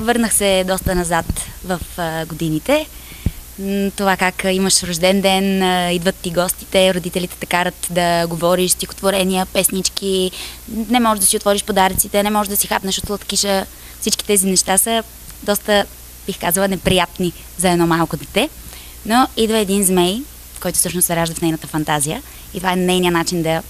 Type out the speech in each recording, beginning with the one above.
върнах се доста назад в годините. Това как имаш рожден ден, идват ти гостите, родителите те карат да говориш стихотворения, песнички, не можеш да си отвориш подаръците, не можеш да си хапнеш от сладкиша. Всички тези неща са доста, бих казала, неприятни за едно малко дете. Но идва един змей, който всъщност се ражда в нейната фантазия и това е нейният начин да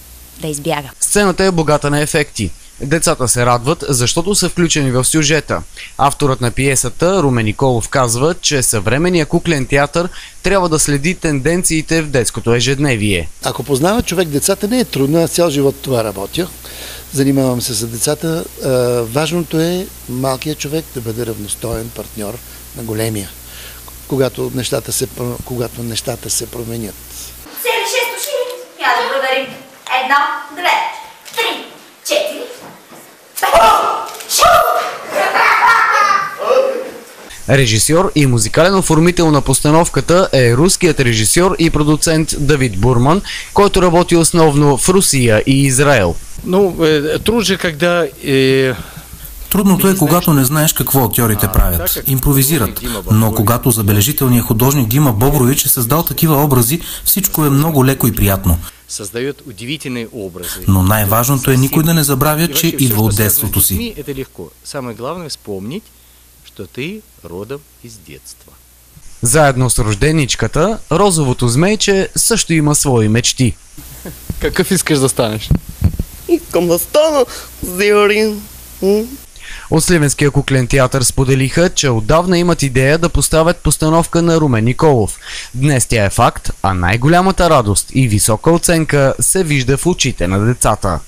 избяга. Сцената е богата на ефекти. Децата се радват, защото са включени в сюжета. Авторът на пиесата Румен Николов казва, че съвременният куклен театър трябва да следи тенденциите в детското ежедневие. Ако познава човек децата, не е трудно, аз цял живот това работя. Занимавам се с децата. Важното е малкият човек да бъде равностоен партньор на големия, когато нещата се променят. Цели 6 уши. Я да проверим. 1, 2, 3, 4, 5, 6. Режисьор и музикален оформител на постановката е руският режисьор и продуцент Давид Бурман, който работи основно в Русия и Израел. Трудното е, когато не знаеш какво актьорите правят. Импровизират. Но когато забележителният художник Дима Бобрович е създал такива образи, всичко е много леко и приятно. Но най-важното е никой да не забравя, че идва от детството си. Заедно с рожденичката, розовото змейче също има свои мечти. Какъв искаш да станеш? Искам да стана Зиорин. От Сливенския куклен театър споделиха, че отдавна имат идея да поставят постановка на Румен Николов. Днес тя е факт, а най-голямата радост и висока оценка се вижда в очите на децата.